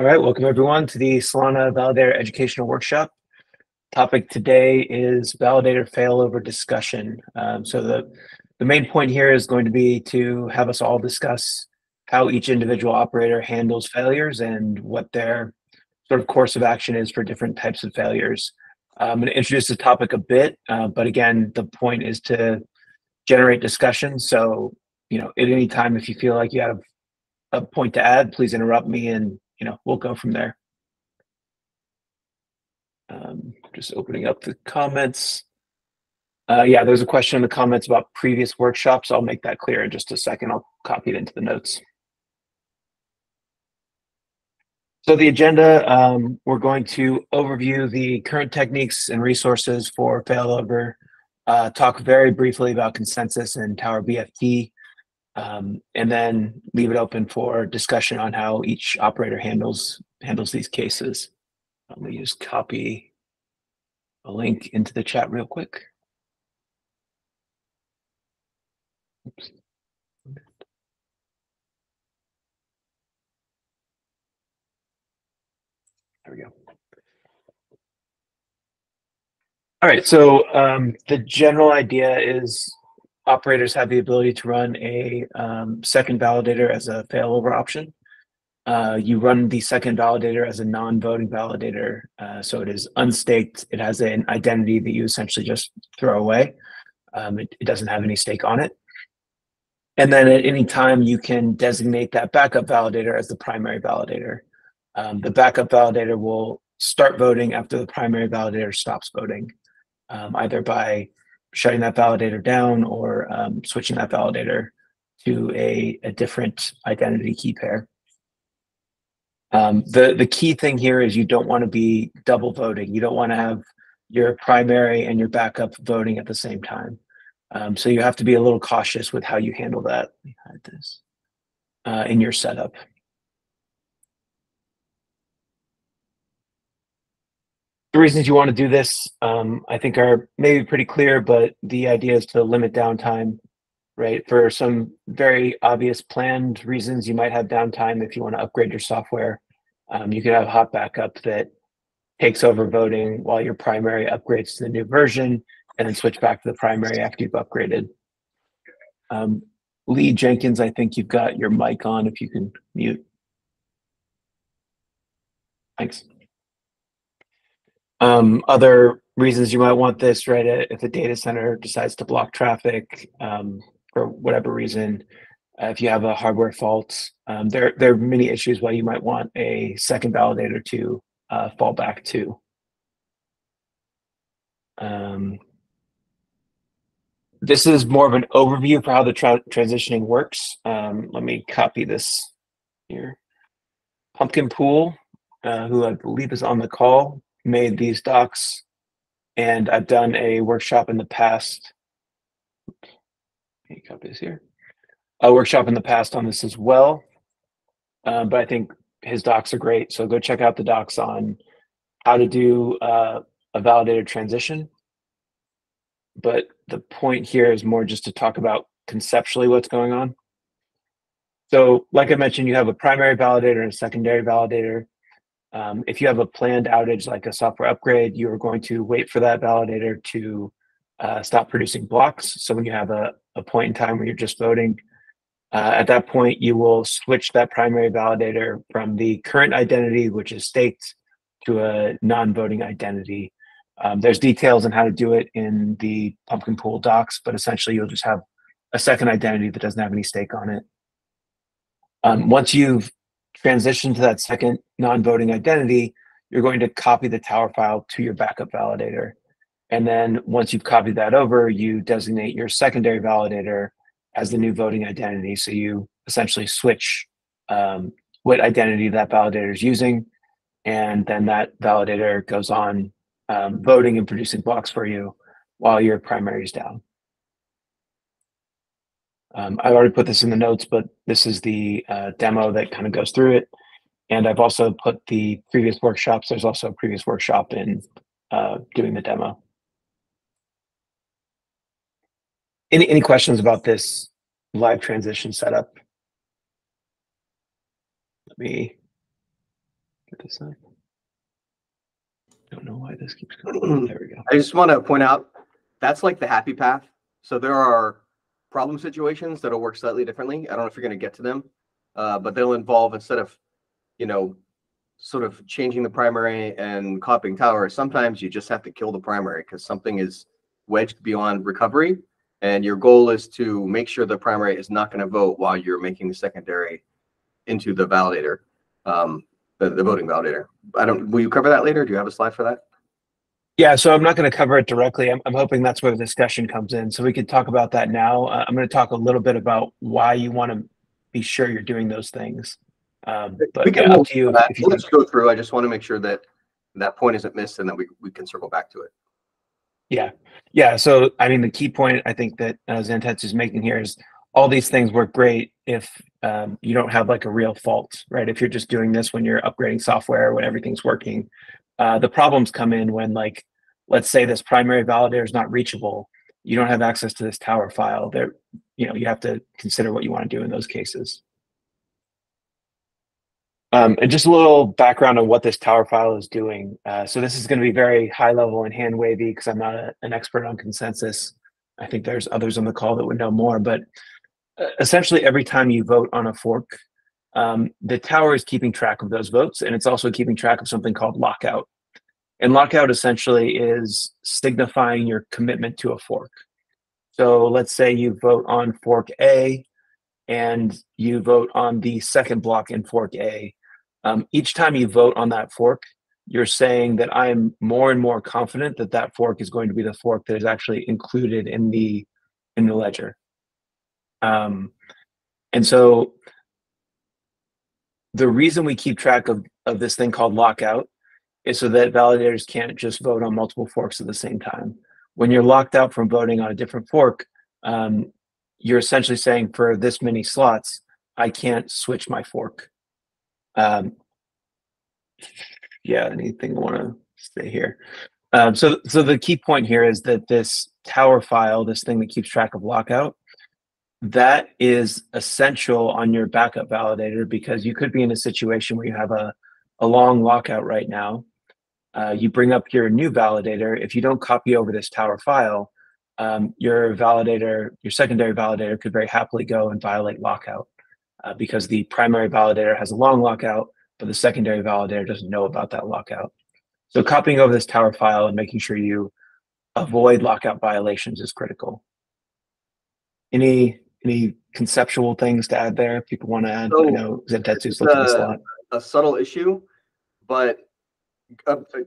All right, welcome everyone to the Solana Validator Educational Workshop. Topic today is Validator failover discussion. So the main point here is going to be to have us all discuss how each individual operator handles failures and what their sort of course of action is for different types of failures. I'm going to introduce the topic a bit, but again, the point is to generate discussion. So, at any time, if you feel like you have a point to add, please interrupt me and we'll go from there. Just opening up the comments. Yeah, there's a question in the comments about previous workshops. I'll make that clear in just a second. I'll copy it into the notes. So the agenda, we're going to overview the current techniques and resources for failover, talk very briefly about consensus and Tower BFT, and then leave it open for discussion on how each operator handles these cases. Let me just copy a link into the chat real quick. Oops. There we go. All right, so the general idea is operators have the ability to run a second validator as a failover option. You run the second validator as a non-voting validator, so it is unstaked. It has an identity that you essentially just throw away. It doesn't have any stake on it. And then at any time, you can designate that backup validator as the primary validator. The backup validator will start voting after the primary validator stops voting, either by shutting that validator down or switching that validator to a different identity key pair. The key thing here is you don't want to be double voting. You don't want to have your primary and your backup voting at the same time. So you have to be a little cautious with how you handle that. Let me hide this in your setup. The reasons you want to do this, I think, are maybe pretty clear, but the idea is to limit downtime, right? For some very obvious planned reasons, you might have downtime if you want to upgrade your software. You could have hot backup that takes over voting while your primary upgrades to the new version, and then switch back to the primary after you've upgraded. Lee Jenkins, I think you've got your mic on if you can mute. Thanks. Other reasons you might want this, right? If a data center decides to block traffic for whatever reason, if you have a hardware fault, there are many issues why you might want a second validator to fall back to. This is more of an overview for how the transitioning works. Let me copy this here. Pumpkin Pool, who I believe is on the call, made these docs, and I've done a workshop in the past. Let me copy this here. A workshop in the past on this as well, but I think his docs are great. So go check out the docs on how to do a validator transition. But the point here is more just to talk about conceptually what's going on. So like I mentioned, you have a primary validator and a secondary validator. If you have a planned outage like a software upgrade, you are going to wait for that validator to stop producing blocks. So when you have a point in time where you're just voting, at that point, you will switch that primary validator from the current identity, which is staked, to a non-voting identity. There's details on how to do it in the Pumpkin Pool docs, but essentially you'll just have a second identity that doesn't have any stake on it. Once you've transitioned to that second non-voting identity, you're going to copy the tower file to your backup validator. And then once you've copied that over, you designate your secondary validator as the new voting identity. So you essentially switch what identity that validator is using, and then that validator goes on voting and producing blocks for you while your primary is down. I already put this in the notes, but this is the demo that kind of goes through it. And I've also put the previous workshops. There's also a previous workshop in doing the demo. Any questions about this live transition setup? Let me this up. Don't know why this keeps going. There we go. I just want to point out that's like the happy path. So there are problem situations that'll work slightly differently. I don't know if you're going to get to them, but they'll involve, instead of, you know, sort of changing the primary and copying tower, sometimes you just have to kill the primary because something is wedged beyond recovery. And your goal is to make sure the primary is not going to vote while you're making the secondary into the validator, the voting validator. Will you cover that later? Do you have a slide for that? Yeah, so I'm not going to cover it directly. I'm hoping that's where the discussion comes in. So we could talk about that now. I'm going to talk a little bit about why you want to be sure you're doing those things. But we can up to you. If you let's go through. I just want to make sure that that point isn't missed and that we can circle back to it. Yeah. So I mean, the key point I think that Zantets is making here is all these things work great if you don't have like a real fault, right? If you're just doing this when you're upgrading software, when everything's working. The problems come in when, like, let's say this primary validator is not reachable. You don't have access to this tower file. There, you have to consider what you want to do in those cases. And just a little background on what this tower file is doing. So this is going to be very high level and hand wavy because I'm not an expert on consensus. I think there's others on the call that would know more, but essentially every time you vote on a fork, the tower is keeping track of those votes, and it's also keeping track of something called lockout. And lockout essentially is signifying your commitment to a fork. So let's say you vote on fork A and you vote on the second block in fork A. Each time you vote on that fork, you're saying that I'm more and more confident that that fork is going to be the fork that is actually included in the ledger. And so the reason we keep track of this thing called lockout is so that validators can't just vote on multiple forks at the same time. When you're locked out from voting on a different fork, you're essentially saying for this many slots, I can't switch my fork. Yeah, anything I want to stay here. So the key point here is that this tower file, this thing that keeps track of lockout, that is essential on your backup validator because you could be in a situation where you have a long lockout right now. You bring up your new validator. If you don't copy over this tower file, your secondary validator could very happily go and violate lockout because the primary validator has a long lockout, but the secondary validator doesn't know about that lockout. So copying over this tower file and making sure you avoid lockout violations is critical. Any conceptual things to add there? People want to add? So, I know Zentetsu's looking at this a lot. A subtle issue, but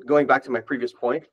going back to my previous point,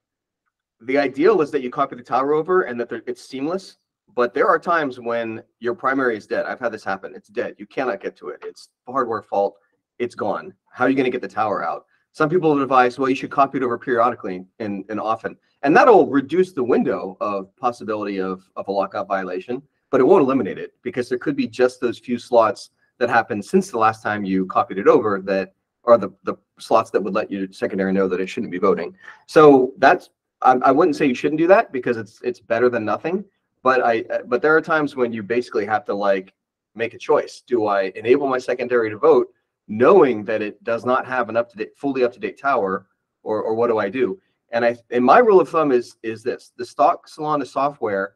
the ideal is that you copy the tower over and that it's seamless. But there are times when your primary is dead. I've had this happen. It's dead. You cannot get to it. It's a hardware fault. It's gone. How are you going to get the tower out? Some people have advised, well, you should copy it over periodically and often. And that'll reduce the window of possibility of a lockout violation, but it won't eliminate it because there could be just those few slots that happened since the last time you copied it over that are the slots that would let your secondary know that it shouldn't be voting. So that's, I wouldn't say you shouldn't do that because it's better than nothing. But there are times when you basically have to like make a choice. Do I enable my secondary to vote knowing that it does not have an fully up-to-date tower, or what do I do? And my rule of thumb is this: the stock Solana software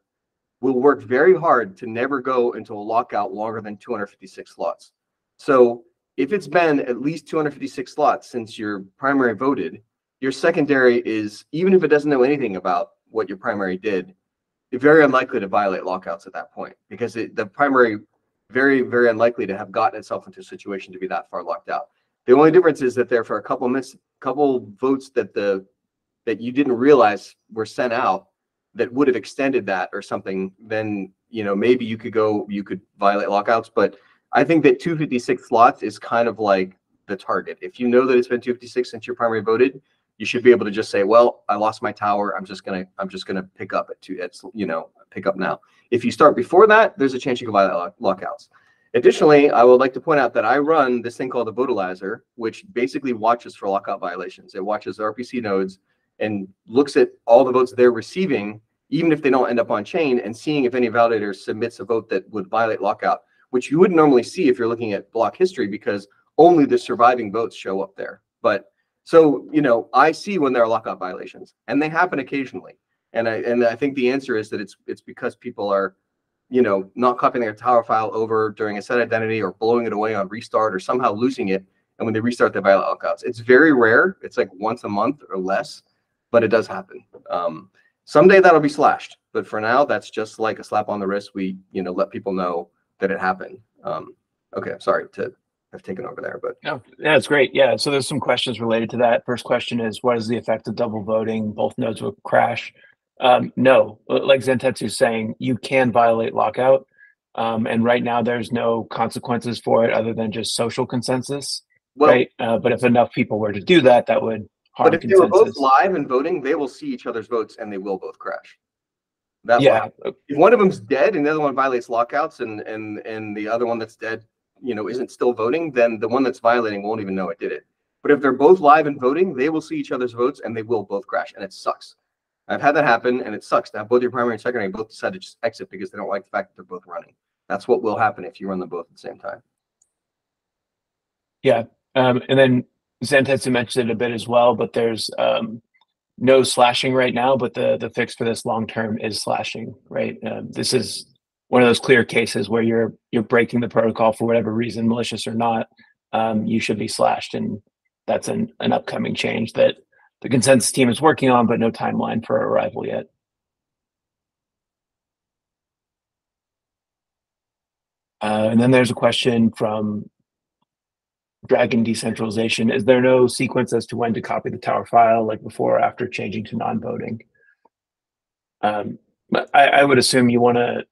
will work very hard to never go into a lockout longer than 256 slots. So if it's been at least 256 slots since your primary voted, your secondary is, even if it doesn't know anything about what your primary did, very unlikely to violate lockouts at that point because the primary very, very unlikely to have gotten itself into a situation to be that far locked out. The only difference is that there for a couple votes that you didn't realize were sent out that would have extended that or something, then maybe you could violate lockouts. But I think that 256 slots is kind of like the target. If you know that it's been 256 since your primary voted, you should be able to just say, well, I lost my tower. I'm just gonna pick up pick up now. If you start before that, there's a chance you can violate lockouts. Additionally, I would like to point out that I run this thing called the Votalizer, which basically watches for lockout violations. It watches RPC nodes and looks at all the votes they're receiving, even if they don't end up on chain, and seeing if any validator submits a vote that would violate lockout, which you wouldn't normally see if you're looking at block history because only the surviving votes show up there. But So, you know, I see when there are lockout violations, and they happen occasionally. And I think the answer is that it's because people are, you know, not copying their tower file over during a set identity, or blowing it away on restart, or somehow losing it. And when they restart, they violate lockouts. It's very rare. It's like once a month or less, but it does happen. Someday that'll be slashed, but for now, that's just like a slap on the wrist. We, you know, let people know that it happened. Okay, I'm sorry to have taken over there, but No, that's great. Yeah, so there's some questions related to that. First question is, what is the effect of double voting? Both nodes will crash. No, like Zentetsu's saying, you can violate lockout. And right now there's no consequences for it other than just social consensus, well, right? But if enough people were to do that, that would harm but if they were both consensus. live and voting, they will see each other's votes and they will both crash. That will Yeah, happen. If one of them's dead and the other one violates lockouts, and the other one that's dead, you know, isn't still voting, then the one that's violating won't even know it did it. But if they're both live and voting, they will see each other's votes and they will both crash, and it sucks. I've had that happen, and it sucks to have both your primary and secondary both decide to just exit because they don't like the fact that they're both running. That's what will happen if you run them both at the same time. yeah. And then Zentetsu mentioned it a bit as well, but there's no slashing right now, but the fix for this long term is slashing, right? This is one of those clear cases where you're breaking the protocol for whatever reason, malicious or not. You should be slashed, and that's an upcoming change that the consensus team is working on, but no timeline for arrival yet. And then there's a question from Dragon Decentralization. Is there no sequence as to when to copy the tower file, like before or after changing to non-voting? I would assume you want to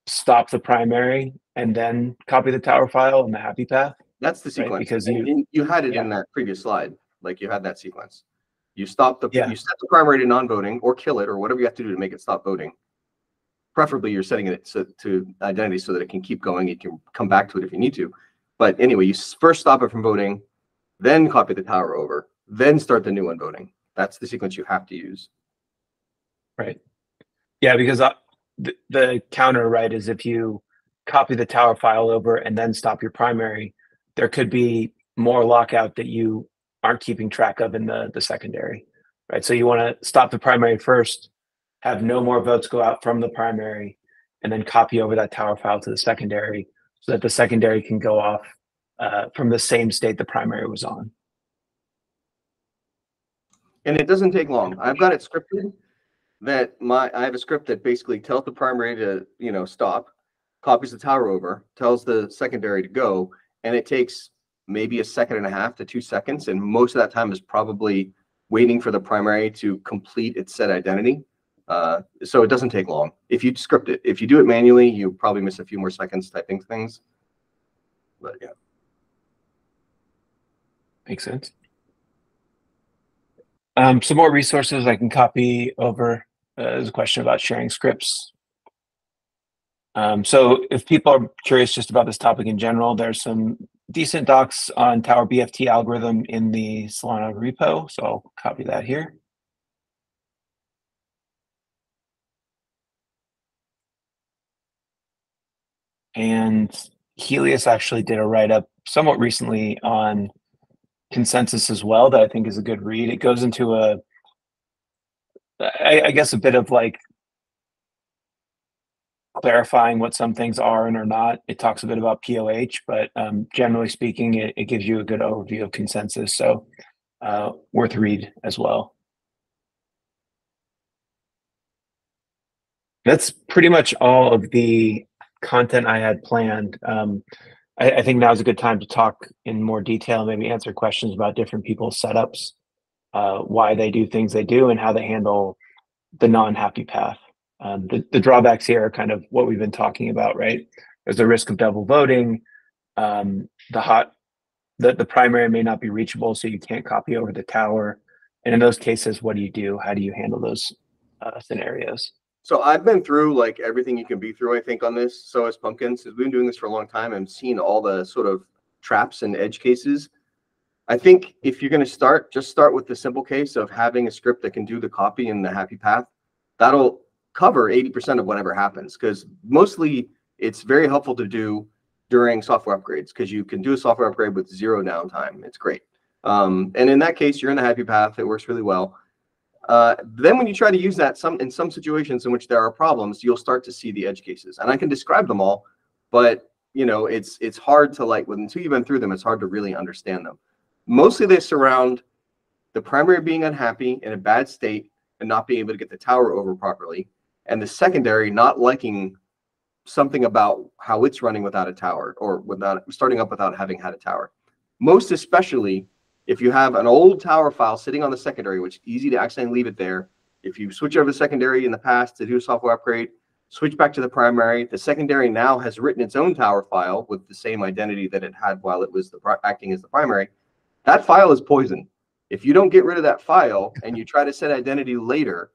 stop the primary and then copy the tower file in the happy path. That's the sequence, right? Because you had it in that previous slide. Like, you had that sequence. You stop the you set the primary to non-voting, or kill it, or whatever you have to do to make it stop voting. Preferably, you're setting it to identity so that it can keep going. You can come back to it if you need to. But anyway, you first stop it from voting, then copy the tower over, then start the new one voting. That's the sequence you have to use. Right. Yeah, because the counter, right, is if you copy the tower file over and then stop your primary, there could be more lockout that you aren't keeping track of in the secondary, right? So you want to stop the primary first, have no more votes go out from the primary, and then copy over that tower file to the secondary so that the secondary can go off from the same state the primary was on. And it doesn't take long. I've got it scripted that I have a script that basically tells the primary to, you know, stop, copies the tower over, tells the secondary to go, and it takes maybe 1.5 seconds to 2 seconds, and most of that time is probably waiting for the primary to complete its set identity. So it doesn't take long if you script it. If you do it manually, you probably miss a few more seconds typing things. But yeah, makes sense. Some more resources I can copy over. There's a question about sharing scripts. So if people are curious just about this topic in general, there's some decent docs on Tower BFT algorithm in the Solana repo. So I'll copy that here. And Helios actually did a write-up somewhat recently on consensus as well that I think is a good read. It goes into I guess a bit of like clarifying what some things are and are not. It talks a bit about POH, but generally speaking, it gives you a good overview of consensus. So worth read as well. That's pretty much all of the content I had planned. I think now is a good time to talk in more detail, maybe answer questions about different people's setups, why they do things they do, and how they handle the non-happy path. The drawbacks here are kind of what we've been talking about, right? There's a risk of double voting. The primary may not be reachable, so you can't copy over the tower. And in those cases, what do you do? How do you handle those scenarios? So I've been through like everything you can be through, I think, on this. So has Pumpkins. We've been doing this for a long time and seen all the sort of traps and edge cases. I think if you're going to start, just start with the simple case of having a script that can do the copy in the happy path. That'll cover 80% of whatever happens, because mostly it's very helpful to do during software upgrades, because you can do a software upgrade with 0 downtime. It's great. And in that case, you're in the happy path. It works really well. Then when you try to use that in some situations in which there are problems, you'll start to see the edge cases. And I can describe them all, but you know, it's hard to until you've been through them, it's hard to really understand them. Mostly they surround the primary being unhappy in a bad state and not being able to get the tower over properly, and the secondary not liking something about how it's running without a tower, or without starting up without having had a tower. Most especially if you have an old tower file sitting on the secondary, which is easy to accidentally leave it there. If you switch over the secondary in the past to do a software upgrade, switch back to the primary, the secondary now has written its own tower file with the same identity that it had while it was acting as the primary. That file is poison. If you don't get rid of that file and you try to set identity later,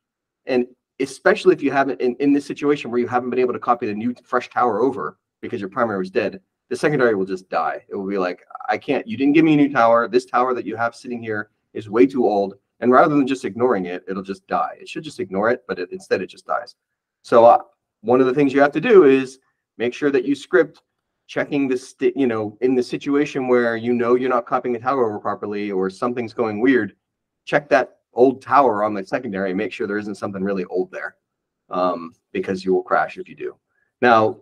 and especially if you haven't, in this situation where you haven't been able to copy the new fresh tower over because your primary was dead, the secondary will just die. It will be like, I can't, you didn't give me a new tower. This tower that you have sitting here is way too old. And rather than just ignoring it, it'll just die. It should just ignore it, but instead it just dies. So one of the things you have to do is make sure that you script checking this, you know, in the situation where you know you're not copying the tower over properly or something's going weird, check that old tower on the secondary and make sure there isn't something really old there, because you will crash if you do. Now,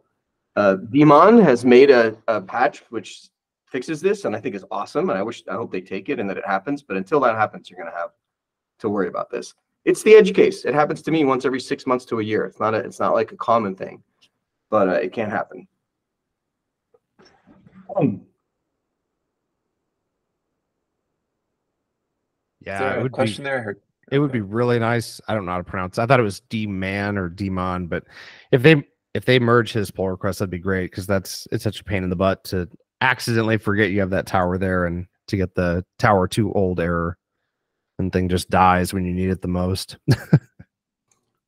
Daemon has made a patch which fixes this, and I think is awesome. And I hope they take it and that it happens. But until that happens, you're going to have to worry about this. It's the edge case. It happens to me once every 6 months to a year. It's not like a common thing, but it can happen. Yeah, it would question be, there. It would be really nice. I don't know how to pronounce it. I thought it was D-Man or Demon, but if they merge his pull request, that'd be great, because it's such a pain in the butt to accidentally forget you have that tower there and to get the tower too old error, and thing just dies when you need it the most.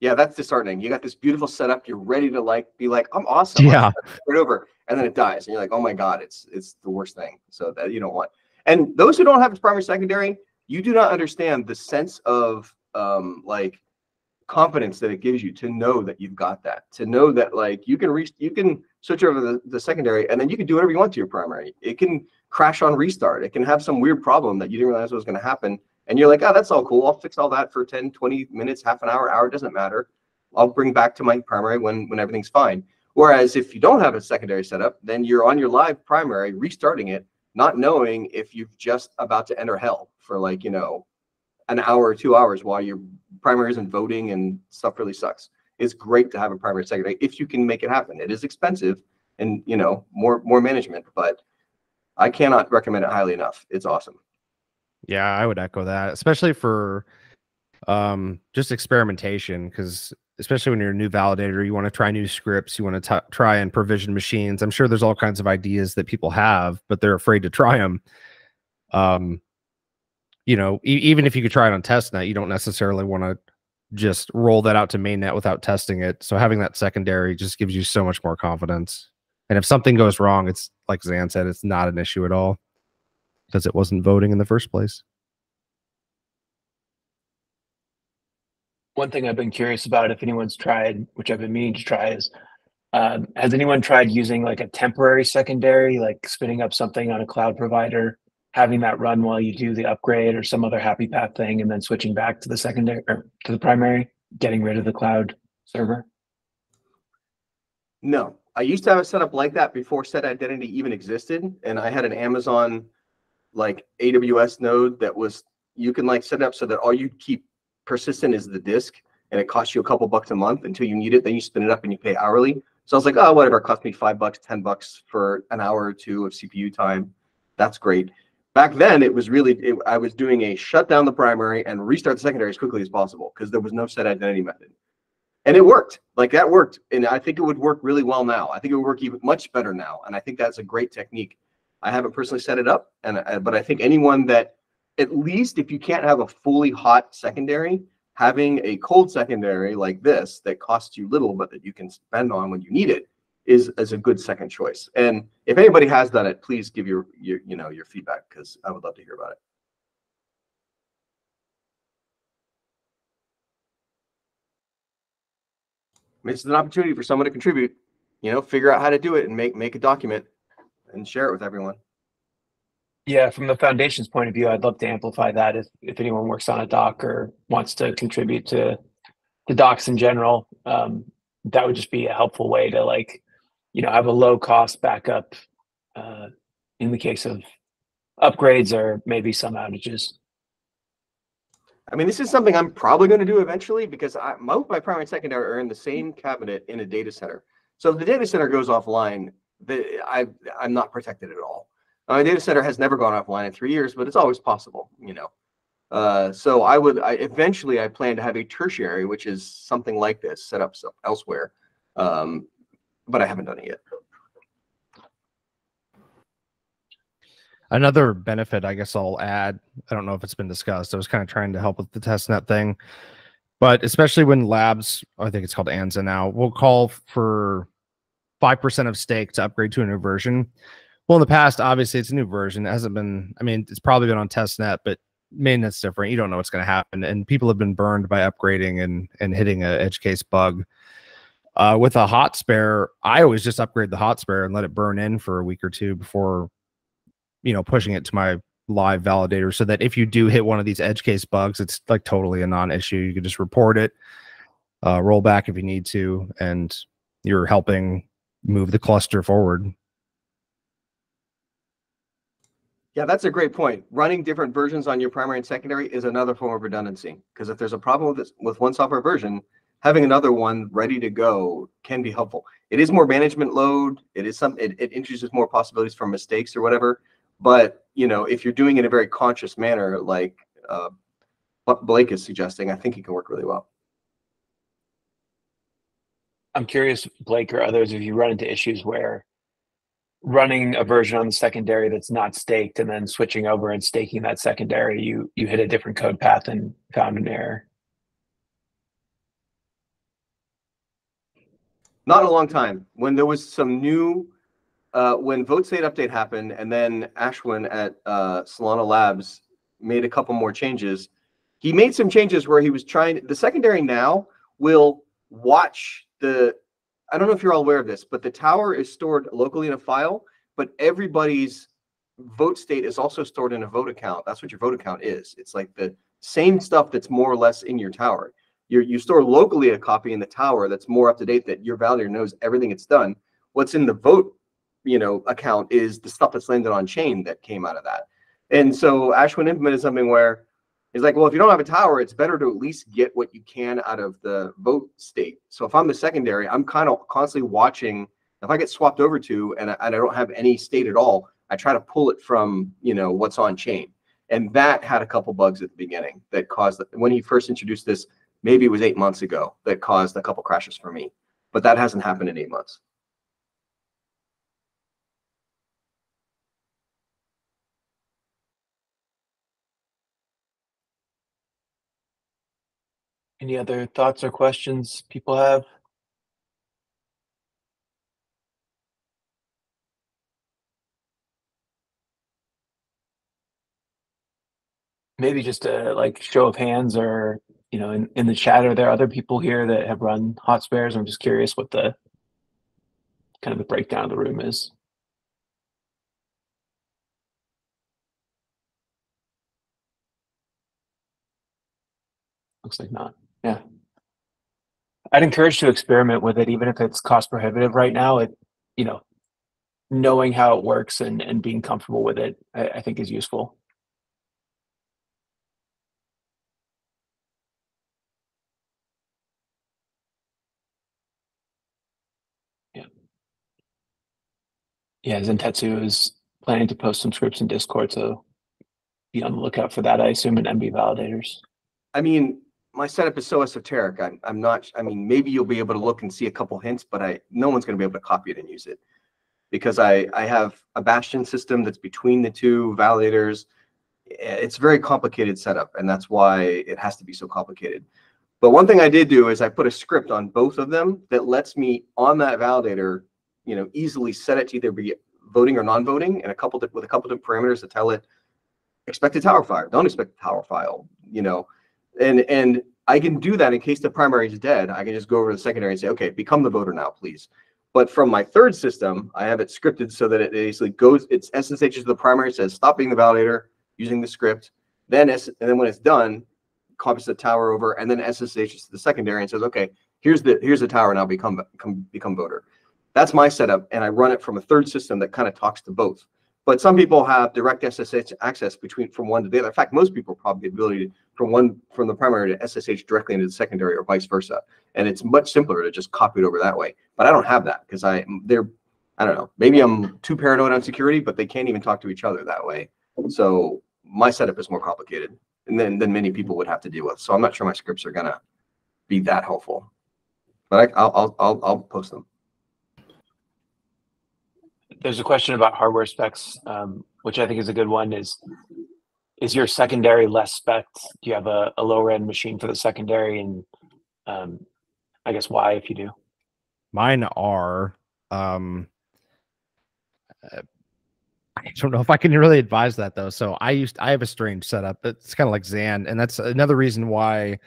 Yeah, that's disheartening. You got this beautiful setup. You're ready to be like, I'm awesome. Yeah. Right over, and then it dies, and you're like, oh my god, it's the worst thing. So that you don't want. And those who don't have its primary secondary, you do not understand the sense of like confidence that it gives you to know that you've got that, to know that like you can switch over the secondary, and then you can do whatever you want to your primary. It can crash on restart. It can have some weird problem that you didn't realize was going to happen. And you're like, oh, that's all cool. I'll fix all that for 10, 20 minutes, half an hour, doesn't matter. I'll bring back to my primary when everything's fine. Whereas if you don't have a secondary setup, then you're on your live primary, restarting it, not knowing if you've just about to enter hell for like, you know, an hour or 2 hours while your primary isn't voting and stuff really sucks. It's great to have a primary secondary if you can make it happen. It is expensive and, you know, more management, but I cannot recommend it highly enough. It's awesome. Yeah, I would echo that, especially for just experimentation, because especially when you're a new validator, you want to try new scripts, you want to try and provision machines. I'm sure there's all kinds of ideas that people have, but they're afraid to try them. You know, even if you could try it on testnet, you don't necessarily want to just roll that out to mainnet without testing it. So having that secondary just gives you so much more confidence. And if something goes wrong, it's like Zan said, it's not an issue at all, because it wasn't voting in the first place. One thing I've been curious about, if anyone's tried, which I've been meaning to try, is has anyone tried using like a temporary secondary, like spinning up something on a cloud provider, having that run while you do the upgrade or some other happy path thing, and then switching back to the secondary or to the primary, getting rid of the cloud server? No, I used to have a setup like that before set identity even existed, and I had an Amazon like AWS node that was, you can like set it up so that all you keep persistent is the disk, and it costs you a couple bucks a month until you need it. Then you spin it up and you pay hourly. So I was like, oh, whatever, it cost me $5, $10 for an hour or two of CPU time. That's great. Back then, it was really, I was doing a shut down the primary and restart the secondary as quickly as possible because there was no set identity method. And it worked. Like that worked. And I think it would work really well now. I think it would work even much better now. And I think that's a great technique. I haven't personally set it up, but I think anyone that, at least if you can't have a fully hot secondary, having a cold secondary like this that costs you little but that you can spend on when you need it is a good second choice. And if anybody has done it, please give your feedback, because I would love to hear about it. I mean, it's an opportunity for someone to contribute, figure out how to do it and make a document and share it with everyone. Yeah, from the foundation's point of view, I'd love to amplify that if anyone works on a doc or wants to contribute to the docs in general. That would just be a helpful way to like, have a low cost backup uh, in the case of upgrades or maybe some outages. I mean, this is something I'm probably going to do eventually because my primary and secondary are in the same cabinet in a data center. So if the data center goes offline, I'm not protected at all. My data center has never gone offline in 3 years, but it's always possible, So eventually I plan to have a tertiary, which is something like this set up elsewhere. But I haven't done it yet. Another benefit, I guess I'll add, I don't know if it's been discussed. I was kind of trying to help with the testnet thing, but especially when labs, I think it's called ANZA now, will call for 5% of stake to upgrade to a new version. Well, in the past, obviously it's a new version. It hasn't been, I mean, it's probably been on testnet, but mainnet's different. You don't know what's going to happen. And people have been burned by upgrading and hitting an edge case bug. With a hot spare, I always just upgrade the hot spare and let it burn in for a week or two before pushing it to my live validator, so that if you do hit one of these edge case bugs, it's like totally a non-issue. You can just report it, roll back if you need to, and you're helping move the cluster forward. Yeah, that's a great point. Running different versions on your primary and secondary is another form of redundancy, because if there's a problem with one software version, having another one ready to go can be helpful. It is more management load. It introduces more possibilities for mistakes or whatever. But, if you're doing it in a very conscious manner, like what Blake is suggesting, I think it can work really well. I'm curious, Blake or others, if you run into issues where running a version on the secondary that's not staked and then switching over and staking that secondary, you hit a different code path and found an error. Not in a long time. When there was some new when vote state update happened, and then Ashwin at Solana Labs made a couple more changes. He made some changes where he was the secondary now will watch I don't know if you're all aware of this, but the tower is stored locally in a file, but everybody's vote state is also stored in a vote account. That's what your vote account is. It's like the same stuff that's more or less in your tower. You store locally a copy in the tower that's more up to date, that your validator knows everything it's done. What's in the vote account is the stuff that's landed on chain that came out of that. And so Ashwin implemented something where he's like, well, if you don't have a tower, it's better to at least get what you can out of the vote state. So if I'm the secondary, I'm kind of constantly watching. If I get swapped over to and I don't have any state at all, I try to pull it from what's on chain. And that had a couple bugs at the beginning that caused, when he first introduced this, maybe it was 8 months ago, that caused a couple crashes for me. But that hasn't happened in 8 months. Any other thoughts or questions people have? Maybe just a show of hands, or in the chat, are there other people here that have run hot spares? I'm just curious what the kind of the breakdown of the room is. Looks like not. Yeah. I'd encourage to experiment with it, even if it's cost prohibitive right now. Knowing how it works and being comfortable with it, I think is useful. Yeah. Yeah, Zentetsu is planning to post some scripts in Discord, so be on the lookout for that, I assume, in MB validators. I mean, my setup is so esoteric. I'm not, maybe you'll be able to look and see a couple hints, but no one's going to be able to copy it and use it, because I have a bastion system that's between the two validators. It's a very complicated setup, and that's why it has to be so complicated. But one thing I did do is I put a script on both of them that lets me, on that validator, easily set it to either be voting or non-voting, and with a couple of parameters to tell it, expect a tower fire, don't expect a tower file, and I can do that in case the primary is dead. I can just go over to the secondary and say, okay, become the voter now, please. But from my third system, I have it scripted so that it basically goes, it's SSH to the primary, says stop being the validator using the script. And then when it's done, copies the tower over, and then SSH to the secondary and says, okay, here's the tower, now become voter. That's my setup, and I run it from a third system that kind of talks to both. But some people have direct SSH access from one to the other. In fact, most people probably have the ability from the primary to SSH directly into the secondary or vice versa. And it's much simpler to just copy it over that way. But I don't have that because I don't know, maybe I'm too paranoid on security, but they can't even talk to each other that way. So my setup is more complicated than many people would have to deal with. So I'm not sure my scripts are gonna be that helpful. But I'll post them. There's a question about hardware specs, which I think is a good one. Is your secondary less spec? Do you have a lower end machine for the secondary? And I guess why, if you do? Mine are. I don't know if I can really advise that though. So I have a strange setup. It's kind of like Zan, and that's another reason why.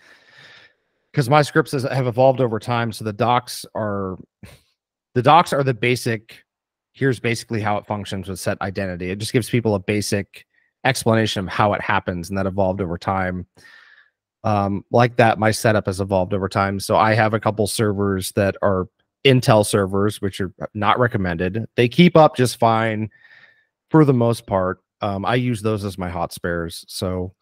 Because my scripts have evolved over time. So the docs are the basic. Here's basically how it functions with set identity. It just gives people a basic explanation of how it happens, and that evolved over time. Like that, my setup has evolved over time. So I have a couple servers that are Intel servers, which are not recommended. They keep up just fine for the most part. I use those as my hot spares. So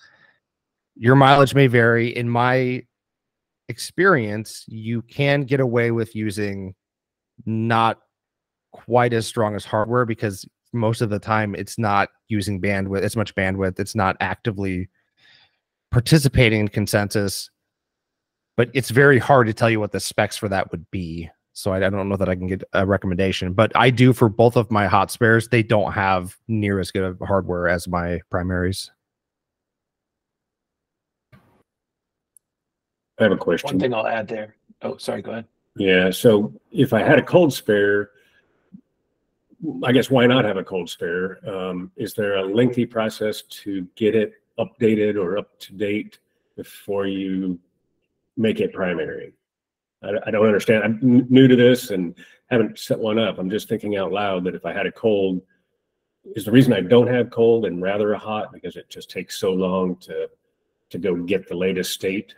your mileage may vary. In my experience, you can get away with using not quite as strong as hardware because most of the time it's not using bandwidth, as much bandwidth. It's not actively participating in consensus, but it's very hard to tell you what the specs for that would be. So I don't know that I can get a recommendation, but I do for both of my hot spares. They don't have near as good of hardware as my primaries. I have a question. One thing I'll add there. Oh, sorry, go ahead. Yeah, so if I had a cold spare, I guess why not have a cold spare? Is there a lengthy process to get it updated or up to date before you make it primary? I don't understand. I'm new to this and haven't set one up. I'm just thinking out loud that if I had a cold, is the reason I don't have cold and rather a hot because it just takes so long to go get the latest state?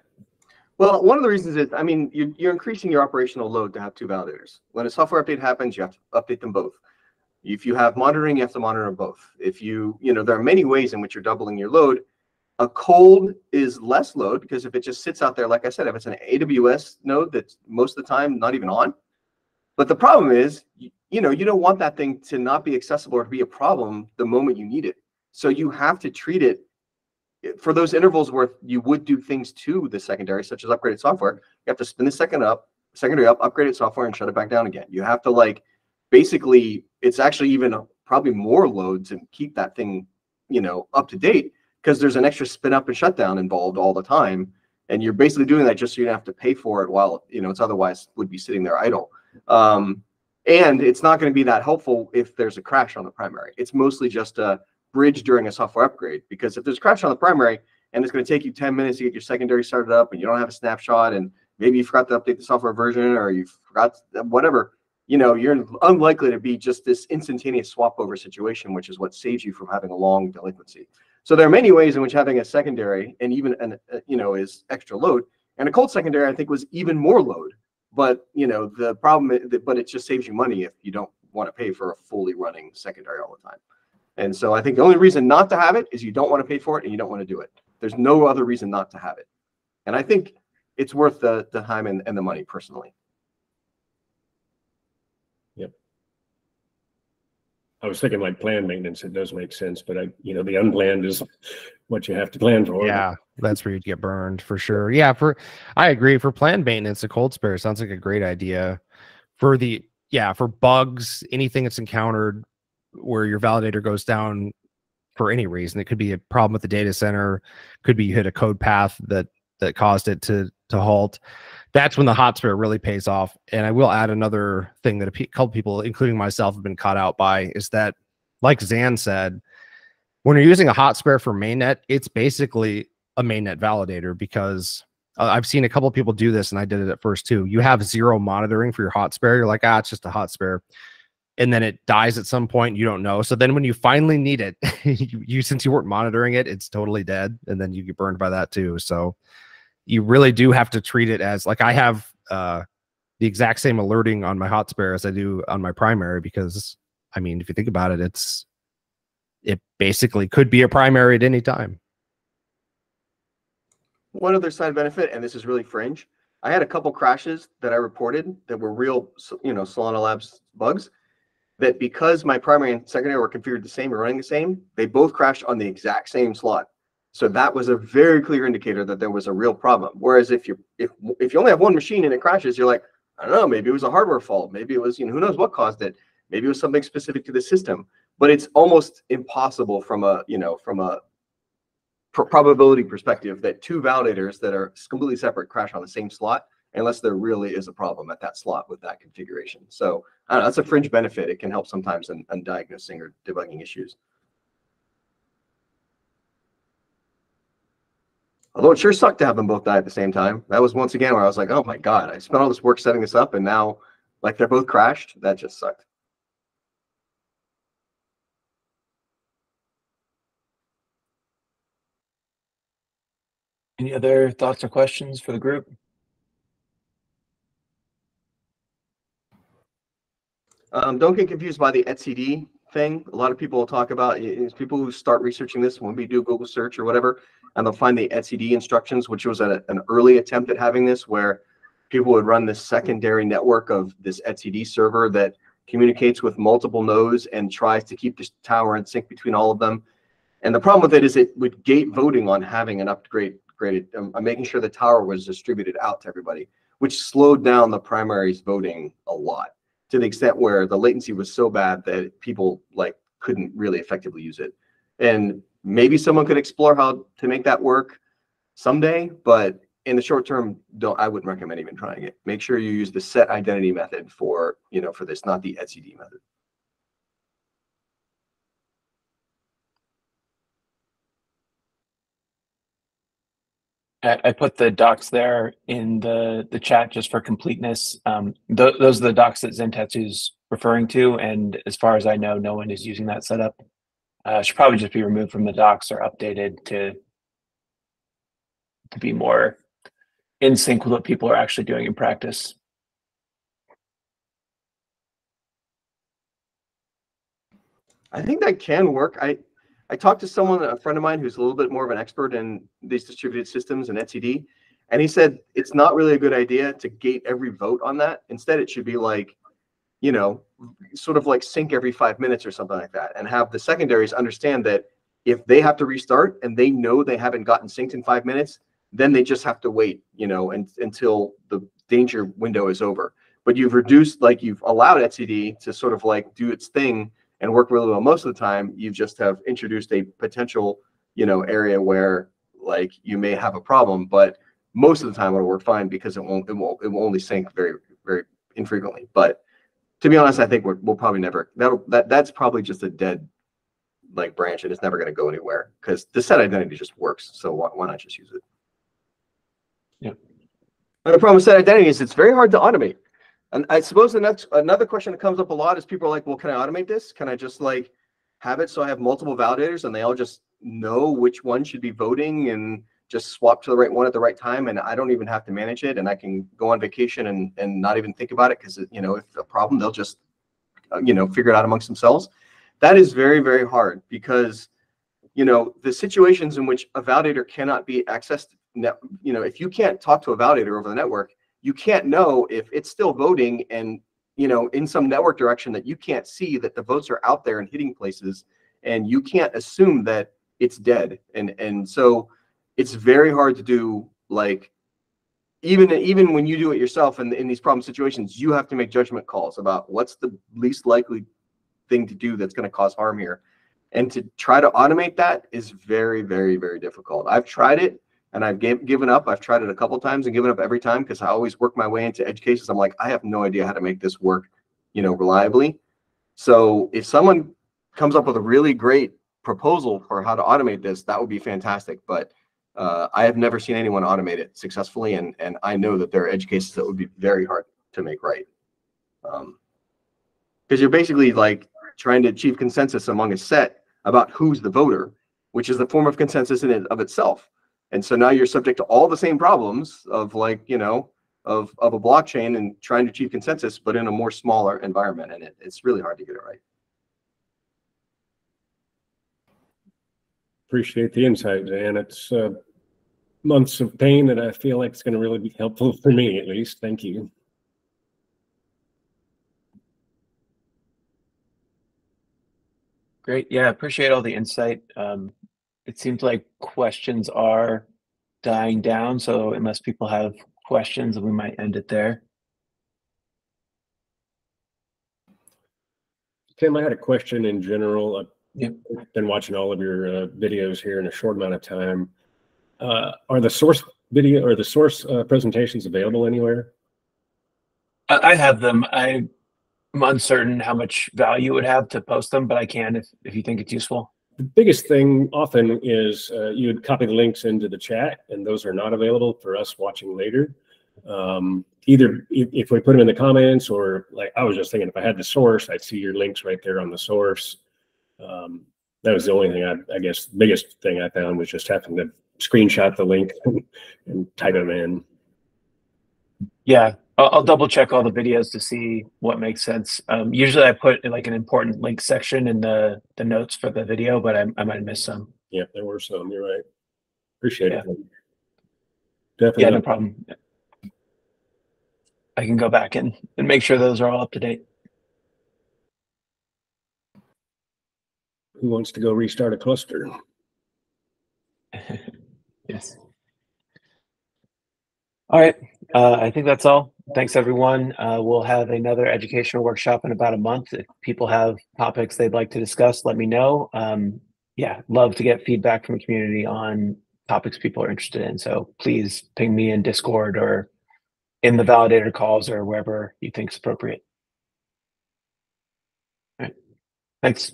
Well, one of the reasons is, I mean, you're increasing your operational load to have two validators. When a software update happens, you have to update them both. If you have monitoring, you have to monitor both. If there are many ways in which you're doubling your load. A cold is less load because if it just sits out there, like I said, if it's an AWS node that's most of the time not even on. But the problem is, you don't want that thing to not be accessible or to be a problem the moment you need it. So you have to treat it for those intervals where you would do things to the secondary, such as upgraded software. You have to spin the secondary up, upgraded software, and shut it back down again. You have to basically, it's actually even probably more load to keep that thing, up to date because there's an extra spin up and shutdown involved all the time. And you're basically doing that just so you don't have to pay for it while, it's otherwise would be sitting there idle. And it's not going to be that helpful if there's a crash on the primary. It's mostly just a bridge during a software upgrade, because if there's a crash on the primary and it's going to take you 10 minutes to get your secondary started up and you don't have a snapshot and maybe you forgot to update the software version or you forgot whatever, you're unlikely to be just this instantaneous swap over situation, which is what saves you from having a long delinquency. So there are many ways in which having a secondary and even is extra load, and a cold secondary I think was even more load. But the problem but it just saves you money if you don't want to pay for a fully running secondary all the time. And so I think the only reason not to have it is you don't want to pay for it and you don't want to do it. There's no other reason not to have it. And I think it's worth the time and the money personally. Yep. I was thinking like planned maintenance, it does make sense, but the unplanned is what you have to plan for. Yeah, that's where you'd get burned for sure. Yeah, I agree. For planned maintenance, a cold spare sounds like a great idea. For bugs, anything that's encountered where your validator goes down for any reason. It could be a problem with the data center, could be you hit a code path that caused it to halt. That's when the hot spare really pays off. And I will add another thing that a couple people, including myself, have been caught out by is that, like Zan said, when you're using a hot spare for mainnet, it's basically a mainnet validator because I've seen a couple of people do this, and I did it at first too. You have zero monitoring for your hot spare. You're like, ah, it's just a hot spare. And then it dies at some point. You don't know. So then when you finally need it, since you weren't monitoring it, it's totally dead. And then you get burned by that too. So you really do have to treat it as like, I have the exact same alerting on my hot spare as I do on my primary, because I mean, if you think about it, it basically could be a primary at any time. One other side benefit, and this is really fringe, I had a couple crashes that I reported that were real, Solana Labs bugs, that because my primary and secondary were configured the same or running the same, they both crashed on the exact same slot. So that was a very clear indicator that there was a real problem. Whereas if you only have one machine and it crashes, you're like, I don't know, maybe it was a hardware fault, maybe it was, who knows what caused it, maybe it was something specific to the system. But it's almost impossible from a probability perspective that two validators that are completely separate crash on the same slot, unless there really is a problem at that slot with that configuration. So I don't know, that's a fringe benefit. It can help sometimes in diagnosing or debugging issues. Although it sure sucked to have them both die at the same time. That was once again where I was like, oh my God, I spent all this work setting this up and now like they're both crashed. That just sucked. Any other thoughts or questions for the group? Don't get confused by the etcd thing. A lot of people will talk about is people who start researching this when we do a Google search or whatever, and they'll find the etcd instructions, which was an early attempt at having this, where people would run this secondary network of this etcd server that communicates with multiple nodes and tries to keep the tower in sync between all of them. And the problem with it is it would gate voting on having an upgraded, making sure the tower was distributed out to everybody, which slowed down the primaries voting a lot, to the extent where the latency was so bad that people like couldn't really effectively use it. And maybe someone could explore how to make that work someday, but in the short term, I wouldn't recommend even trying it. Make sure you use the set identity method for this, not the etcd method. I put the docs there in the chat just for completeness. Those are the docs that Zentetsu's referring to, and as far as I know, no one is using that setup. Should probably just be removed from the docs or updated to be more in sync with what people are actually doing in practice. I think that can work. I talked to a friend of mine who's a little bit more of an expert in these distributed systems and etcd, and he said it's not really a good idea to gate every vote on that. Instead, it should be like, sort of like sync every 5 minutes or something like that, and have the secondaries understand that if they have to restart and they know they haven't gotten synced in 5 minutes, then they just have to wait, until the danger window is over. But you've allowed etcd to sort of like do its thing and work really well most of the time. You just have introduced a potential, area where like you may have a problem, but most of the time it'll work fine because it will only sync very, very infrequently. But to be honest, I think we'll probably never, that's probably just a dead like branch, and it's never going to go anywhere because the set identity just works. So why not just use it? Yeah. And the problem with set identity is it's very hard to automate. And I suppose another question that comes up a lot is people are like, well, can I automate this? Can I just like have it so I have multiple validators and they all just know which one should be voting and just swap to the right one at the right time, and I don't even have to manage it, and I can go on vacation and not even think about it because if a problem, they'll just figure it out amongst themselves. That is very, very hard because the situations in which a validator cannot be accessed, if you can't talk to a validator over the network, you can't know if it's still voting and, in some network direction that you can't see that the votes are out there and hitting places, and you can't assume that it's dead. And so it's very hard to do, like, even when you do it yourself in these problem situations, you have to make judgment calls about what's the least likely thing to do that's going to cause harm here. And to try to automate that is very, very, very difficult. I've tried it. And I've given up. I've tried it a couple of times and given up every time because I always work my way into edge cases. I'm like, I have no idea how to make this work, reliably. So if someone comes up with a really great proposal for how to automate this, that would be fantastic. But I have never seen anyone automate it successfully, and I know that there are edge cases that would be very hard to make right. Because you're basically like trying to achieve consensus among a set about who's the voter, which is the form of consensus in and of itself. And so now you're subject to all the same problems of like, you know, of a blockchain and trying to achieve consensus, but in a more smaller environment. And it's really hard to get it right. Appreciate the insight, Dan. It's months of pain that I feel like it's going to really be helpful for me, at least. Thank you. Great. Yeah, appreciate all the insight. It seems like questions are dying down, so unless people have questions, we might end it there. Tim, I had a question in general. Yep. I've been watching all of your videos here in a short amount of time. Are the source video or the source presentations available anywhere? I have them. I'm uncertain how much value it would have to post them, but I can if you think it's useful. The biggest thing often is you would copy the links into the chat, and those are not available for us watching later. Either if we put them in the comments, or like I was just thinking, if I had the source, I'd see your links right there on the source. That was the only thing I guess biggest thing I found was just having to screenshot the link and type them in. Yeah, I'll double check all the videos to see what makes sense. Usually I put like an important link section in the notes for the video, but I might miss some. Yeah, there were some. You're right. Appreciate it. Definitely. Yeah, no problem. I can go back and make sure those are all up to date. Who wants to go restart a cluster? Yes. All right. I think that's all. Thanks, everyone. We'll have another educational workshop in about a month. If people have topics they'd like to discuss, let me know. Yeah, love to get feedback from the community on topics people are interested in. So please ping me in Discord or in the Validator calls or wherever you think is appropriate. All right. Thanks.